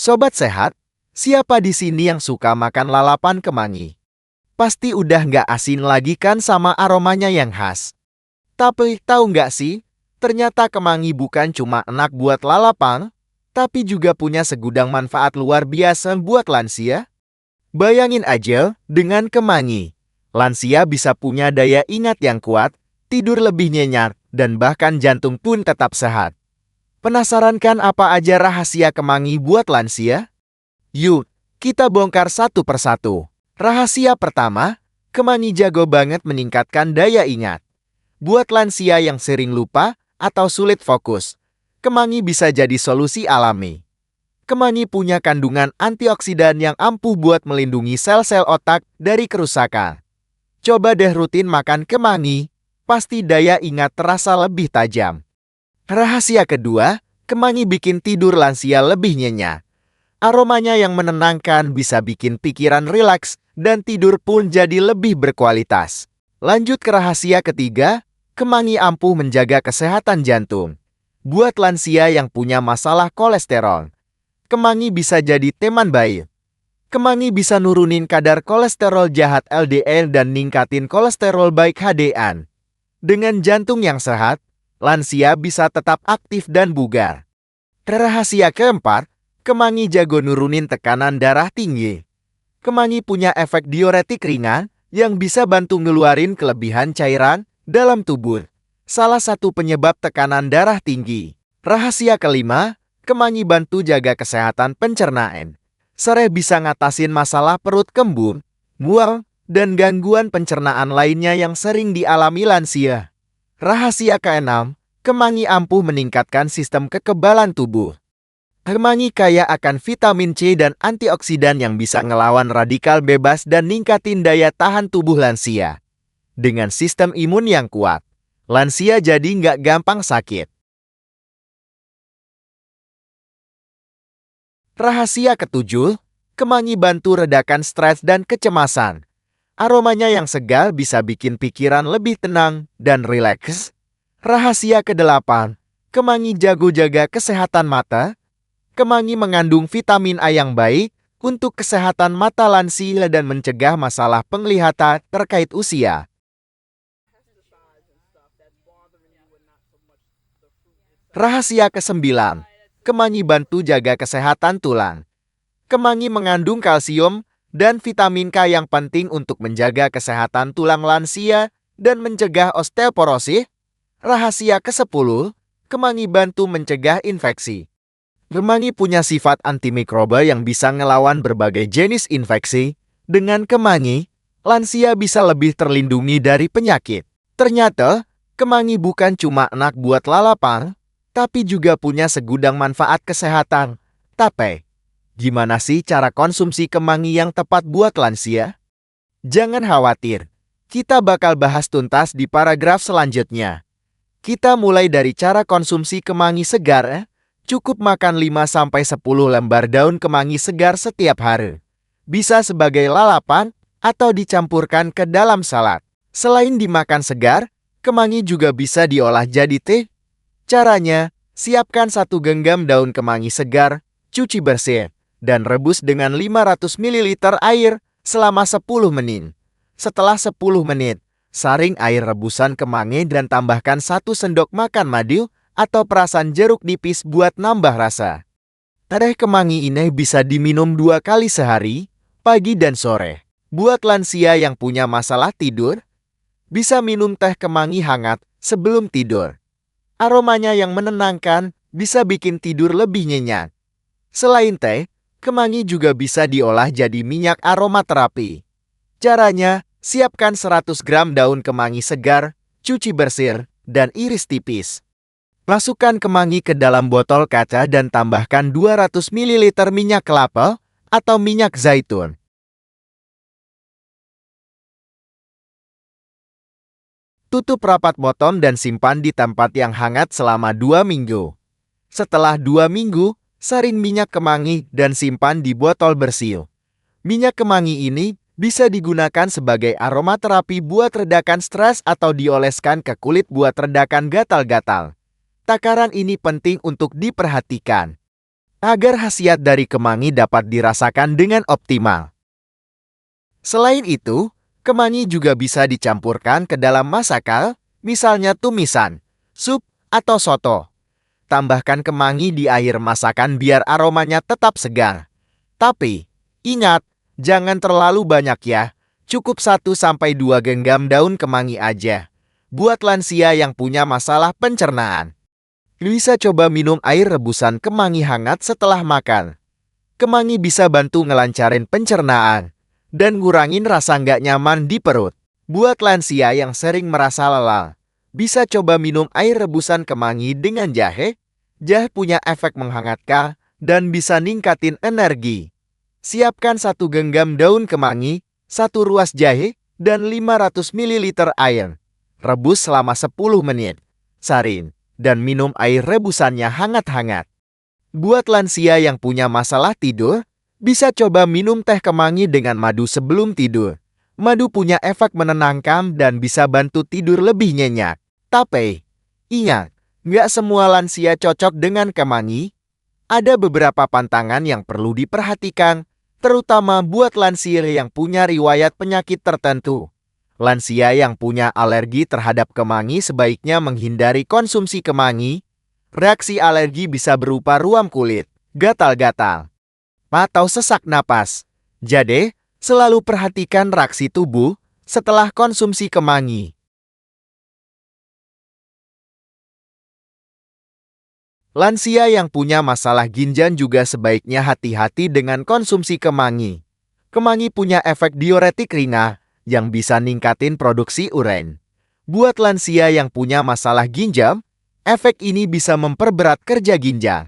Sobat sehat, siapa di sini yang suka makan lalapan kemangi? Pasti udah nggak asing lagi kan sama aromanya yang khas. Tapi tahu nggak sih, ternyata kemangi bukan cuma enak buat lalapan, tapi juga punya segudang manfaat luar biasa buat lansia. Bayangin aja, dengan kemangi, lansia bisa punya daya ingat yang kuat, tidur lebih nyenyak, dan bahkan jantung pun tetap sehat. Penasaran kan apa aja rahasia kemangi buat lansia? Yuk, kita bongkar satu persatu. Rahasia pertama, kemangi jago banget meningkatkan daya ingat. Buat lansia yang sering lupa atau sulit fokus, kemangi bisa jadi solusi alami. Kemangi punya kandungan antioksidan yang ampuh buat melindungi sel-sel otak dari kerusakan. Coba deh rutin makan kemangi, pasti daya ingat terasa lebih tajam. Rahasia kedua, kemangi bikin tidur lansia lebih nyenyak. Aromanya yang menenangkan bisa bikin pikiran rileks dan tidur pun jadi lebih berkualitas. Lanjut ke rahasia ketiga, kemangi ampuh menjaga kesehatan jantung. Buat lansia yang punya masalah kolesterol, kemangi bisa jadi teman baik. Kemangi bisa nurunin kadar kolesterol jahat LDL dan ningkatin kolesterol baik HDL. Dengan jantung yang sehat, lansia bisa tetap aktif dan bugar. Rahasia keempat, kemangi jago nurunin tekanan darah tinggi. Kemangi punya efek diuretik ringan yang bisa bantu ngeluarin kelebihan cairan dalam tubuh. Salah satu penyebab tekanan darah tinggi. Rahasia kelima, kemangi bantu jaga kesehatan pencernaan. Serai bisa ngatasin masalah perut kembung, mual, dan gangguan pencernaan lainnya yang sering dialami lansia. Rahasia keenam, kemangi ampuh meningkatkan sistem kekebalan tubuh. Kemangi kaya akan vitamin C dan antioksidan yang bisa ngelawan radikal bebas dan ningkatin daya tahan tubuh lansia. Dengan sistem imun yang kuat, lansia jadi nggak gampang sakit. Rahasia ketujuh, kemangi bantu redakan stres dan kecemasan. Aromanya yang segar bisa bikin pikiran lebih tenang dan rileks. Rahasia kedelapan, kemangi jago jaga kesehatan mata. Kemangi mengandung vitamin A yang baik untuk kesehatan mata lansia dan mencegah masalah penglihatan terkait usia. Rahasia kesembilan, kemangi bantu jaga kesehatan tulang. Kemangi mengandung kalsium dan vitamin K yang penting untuk menjaga kesehatan tulang lansia dan mencegah osteoporosis. Rahasia ke-10, kemangi bantu mencegah infeksi. Kemangi punya sifat antimikroba yang bisa ngelawan berbagai jenis infeksi. Dengan kemangi, lansia bisa lebih terlindungi dari penyakit. Ternyata, kemangi bukan cuma enak buat lalapan, tapi juga punya segudang manfaat kesehatan. Tapi, gimana sih cara konsumsi kemangi yang tepat buat lansia? Jangan khawatir, kita bakal bahas tuntas di paragraf selanjutnya. Kita mulai dari cara konsumsi kemangi segar. Cukup makan 5-10 lembar daun kemangi segar setiap hari. Bisa sebagai lalapan atau dicampurkan ke dalam salad. Selain dimakan segar, kemangi juga bisa diolah jadi teh. Caranya, siapkan 1 genggam daun kemangi segar, cuci bersih, dan rebus dengan 500 ml air selama 10 menit. Setelah 10 menit, saring air rebusan kemangi dan tambahkan 1 sendok makan madu atau perasan jeruk nipis buat nambah rasa. Teh kemangi ini bisa diminum 2 kali sehari, pagi dan sore. Buat lansia yang punya masalah tidur, bisa minum teh kemangi hangat sebelum tidur. Aromanya yang menenangkan bisa bikin tidur lebih nyenyak. Selain teh, kemangi juga bisa diolah jadi minyak aromaterapi. Caranya, siapkan 100 gram daun kemangi segar, cuci bersih, dan iris tipis. Masukkan kemangi ke dalam botol kaca dan tambahkan 200 ml minyak kelapa atau minyak zaitun. Tutup rapat botol dan simpan di tempat yang hangat selama 2 minggu. Setelah 2 minggu, saring minyak kemangi dan simpan di botol bersih. Minyak kemangi ini bisa digunakan sebagai aromaterapi buat redakan stres atau dioleskan ke kulit buat redakan gatal-gatal. Takaran ini penting untuk diperhatikan. agar khasiat dari kemangi dapat dirasakan dengan optimal. Selain itu, kemangi juga bisa dicampurkan ke dalam masakan, misalnya tumisan, sup, atau soto. Tambahkan kemangi di air masakan biar aromanya tetap segar. Tapi, ingat, jangan terlalu banyak ya. Cukup 1-2 genggam daun kemangi aja. Buat lansia yang punya masalah pencernaan, bisa coba minum air rebusan kemangi hangat setelah makan. Kemangi bisa bantu ngelancarin pencernaan dan ngurangin rasa nggak nyaman di perut. Buat lansia yang sering merasa lelah, bisa coba minum air rebusan kemangi dengan jahe. Jahe punya efek menghangatkan dan bisa ningkatin energi. Siapkan 1 genggam daun kemangi, 1 ruas jahe, dan 500 ml air. Rebus selama 10 menit. Saring, dan minum air rebusannya hangat-hangat. Buat lansia yang punya masalah tidur, bisa coba minum teh kemangi dengan madu sebelum tidur. Madu punya efek menenangkan dan bisa bantu tidur lebih nyenyak. Tapi, ingat, nggak semua lansia cocok dengan kemangi. Ada beberapa pantangan yang perlu diperhatikan, terutama buat lansia yang punya riwayat penyakit tertentu. Lansia yang punya alergi terhadap kemangi sebaiknya menghindari konsumsi kemangi. Reaksi alergi bisa berupa ruam kulit, gatal-gatal, atau sesak napas. Jadi, selalu perhatikan reaksi tubuh setelah konsumsi kemangi. Lansia yang punya masalah ginjal juga sebaiknya hati-hati dengan konsumsi kemangi. Kemangi punya efek diuretik ringan yang bisa ningkatin produksi urin. Buat lansia yang punya masalah ginjal, efek ini bisa memperberat kerja ginjal.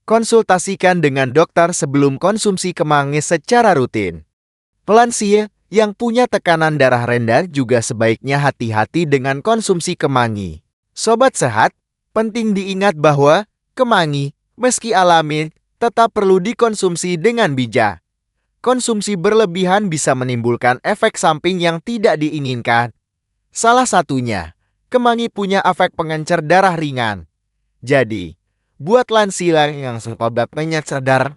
Konsultasikan dengan dokter sebelum konsumsi kemangi secara rutin. Lansia yang punya tekanan darah rendah juga sebaiknya hati-hati dengan konsumsi kemangi. Sobat sehat, penting diingat bahwa kemangi, meski alami, tetap perlu dikonsumsi dengan bijak. Konsumsi berlebihan bisa menimbulkan efek samping yang tidak diinginkan. Salah satunya, kemangi punya efek pengencer darah ringan. Jadi, buat lansia yang sobat pengencer darah,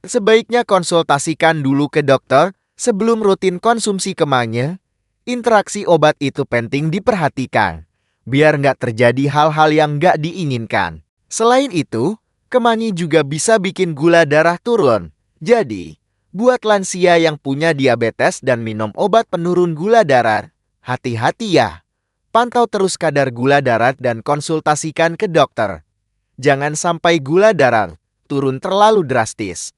sebaiknya konsultasikan dulu ke dokter sebelum rutin konsumsi kemangi. Interaksi obat itu penting diperhatikan, biar nggak terjadi hal-hal yang nggak diinginkan. Selain itu, kemangi juga bisa bikin gula darah turun. Jadi, buat lansia yang punya diabetes dan minum obat penurun gula darah, hati-hati ya. Pantau terus kadar gula darah dan konsultasikan ke dokter. Jangan sampai gula darah turun terlalu drastis.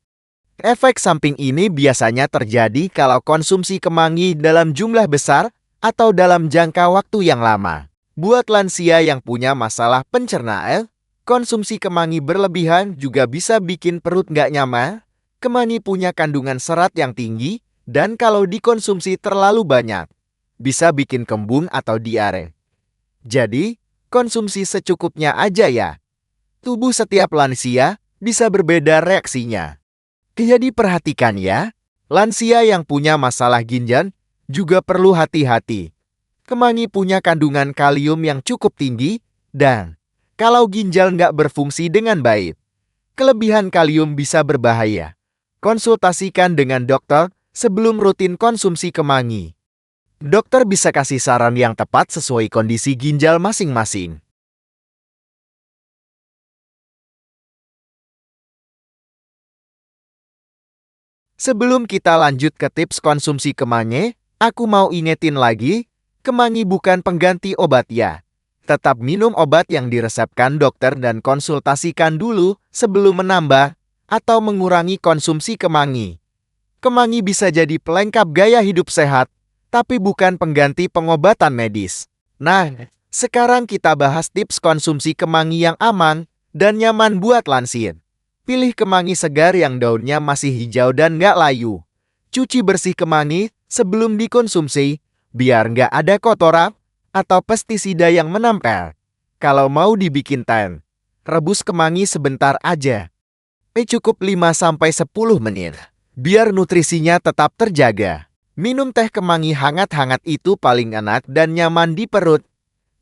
Efek samping ini biasanya terjadi kalau konsumsi kemangi dalam jumlah besar atau dalam jangka waktu yang lama. Buat lansia yang punya masalah pencernaan, konsumsi kemangi berlebihan juga bisa bikin perut nggak nyaman. Kemangi punya kandungan serat yang tinggi, dan kalau dikonsumsi terlalu banyak, bisa bikin kembung atau diare. Jadi, konsumsi secukupnya aja ya. Tubuh setiap lansia bisa berbeda reaksinya. Jadi perhatikan ya, lansia yang punya masalah ginjal juga perlu hati-hati. Kemangi punya kandungan kalium yang cukup tinggi, dan kalau ginjal nggak berfungsi dengan baik, kelebihan kalium bisa berbahaya. Konsultasikan dengan dokter sebelum rutin konsumsi kemangi. Dokter bisa kasih saran yang tepat sesuai kondisi ginjal masing-masing. Sebelum kita lanjut ke tips konsumsi kemangi, aku mau ingetin lagi, kemangi bukan pengganti obat ya. Tetap minum obat yang diresepkan dokter dan konsultasikan dulu sebelum menambah atau mengurangi konsumsi kemangi. Kemangi bisa jadi pelengkap gaya hidup sehat, tapi bukan pengganti pengobatan medis. Nah, sekarang kita bahas tips konsumsi kemangi yang aman dan nyaman buat lansia. Pilih kemangi segar yang daunnya masih hijau dan nggak layu. Cuci bersih kemangi sebelum dikonsumsi, biar nggak ada kotoran atau pestisida yang menempel. Kalau mau dibikin teh, rebus kemangi sebentar aja. Cukup 5-10 menit, biar nutrisinya tetap terjaga. Minum teh kemangi hangat-hangat itu paling enak dan nyaman di perut.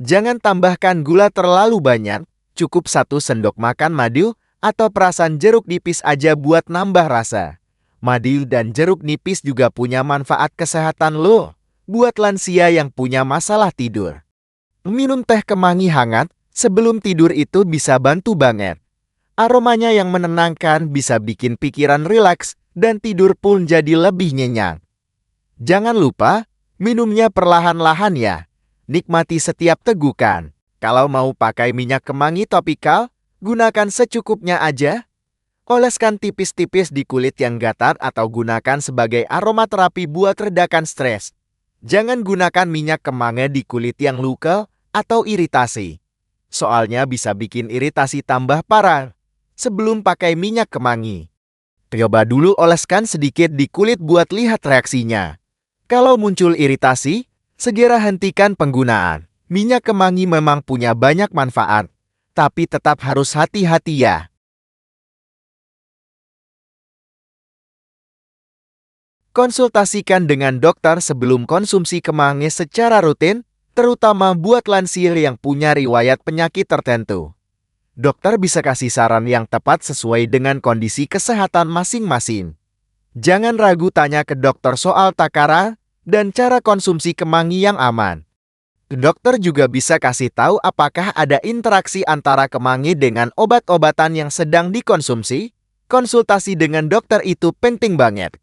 Jangan tambahkan gula terlalu banyak, cukup 1 sendok makan madu atau perasan jeruk nipis aja buat nambah rasa. Madu dan jeruk nipis juga punya manfaat kesehatan loh, buat lansia yang punya masalah tidur. Minum teh kemangi hangat sebelum tidur itu bisa bantu banget. Aromanya yang menenangkan bisa bikin pikiran rileks dan tidur pun jadi lebih nyenyak. Jangan lupa, minumnya perlahan-lahan ya. Nikmati setiap tegukan. Kalau mau pakai minyak kemangi topikal, gunakan secukupnya aja. Oleskan tipis-tipis di kulit yang gatal atau gunakan sebagai aromaterapi buat redakan stres. Jangan gunakan minyak kemangi di kulit yang luka atau iritasi. Soalnya bisa bikin iritasi tambah parah. Sebelum pakai minyak kemangi, coba dulu oleskan sedikit di kulit buat lihat reaksinya. Kalau muncul iritasi, segera hentikan penggunaan. Minyak kemangi memang punya banyak manfaat, tapi tetap harus hati-hati ya. Konsultasikan dengan dokter sebelum konsumsi kemangi secara rutin, terutama buat lansia yang punya riwayat penyakit tertentu. Dokter bisa kasih saran yang tepat sesuai dengan kondisi kesehatan masing-masing. Jangan ragu tanya ke dokter soal takaran dan cara konsumsi kemangi yang aman. Dokter juga bisa kasih tahu apakah ada interaksi antara kemangi dengan obat-obatan yang sedang dikonsumsi. Konsultasi dengan dokter itu penting banget,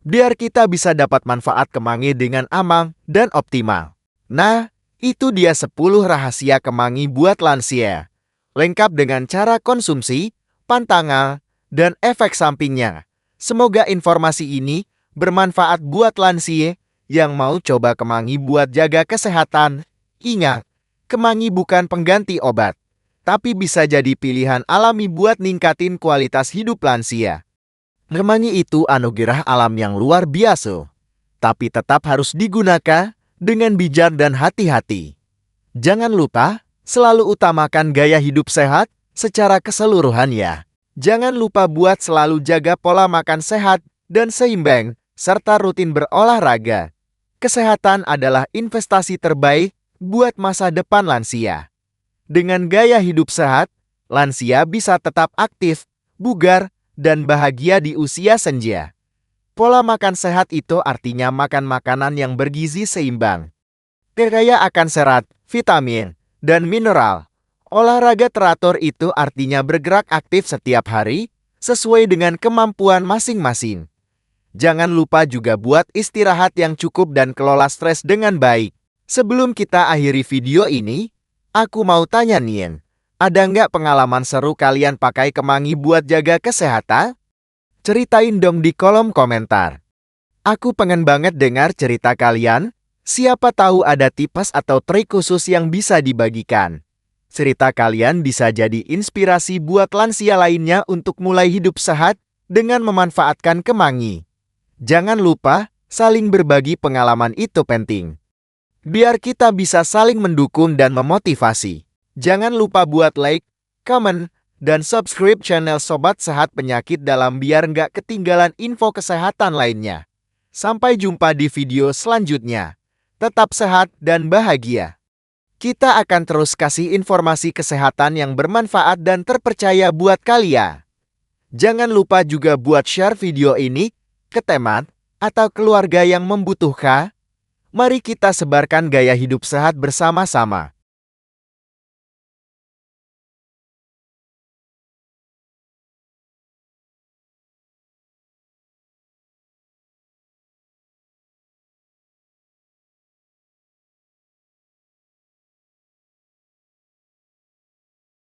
biar kita bisa dapat manfaat kemangi dengan aman dan optimal. Nah, itu dia 10 rahasia kemangi buat lansia. Lengkap dengan cara konsumsi, pantangan, dan efek sampingnya. Semoga informasi ini bermanfaat buat lansia yang mau coba kemangi buat jaga kesehatan. Ingat, kemangi bukan pengganti obat, tapi bisa jadi pilihan alami buat ningkatin kualitas hidup lansia. Kemangi itu anugerah alam yang luar biasa, tapi tetap harus digunakan dengan bijak dan hati-hati. Jangan lupa, selalu utamakan gaya hidup sehat secara keseluruhan ya. Jangan lupa buat selalu jaga pola makan sehat dan seimbang, serta rutin berolahraga. Kesehatan adalah investasi terbaik buat masa depan lansia. Dengan gaya hidup sehat, lansia bisa tetap aktif, bugar, dan bahagia di usia senja. Pola makan sehat itu artinya makan makanan yang bergizi seimbang, kaya akan serat, vitamin, dan mineral. Olahraga teratur itu artinya bergerak aktif setiap hari, sesuai dengan kemampuan masing-masing. Jangan lupa juga buat istirahat yang cukup dan kelola stres dengan baik. Sebelum kita akhiri video ini, aku mau tanya nih, ada nggak pengalaman seru kalian pakai kemangi buat jaga kesehatan? Ceritain dong di kolom komentar. Aku pengen banget dengar cerita kalian. Siapa tahu ada tips atau trik khusus yang bisa dibagikan. Cerita kalian bisa jadi inspirasi buat lansia lainnya untuk mulai hidup sehat dengan memanfaatkan kemangi. Jangan lupa, saling berbagi pengalaman itu penting, biar kita bisa saling mendukung dan memotivasi. Jangan lupa buat like, comment, dan subscribe channel Sobat Sehat Penyakit Dalam biar nggak ketinggalan info kesehatan lainnya. Sampai jumpa di video selanjutnya. Tetap sehat dan bahagia. Kita akan terus kasih informasi kesehatan yang bermanfaat dan terpercaya buat kalian. Jangan lupa juga buat share video ini ke teman atau keluarga yang membutuhkan. Mari kita sebarkan gaya hidup sehat bersama-sama.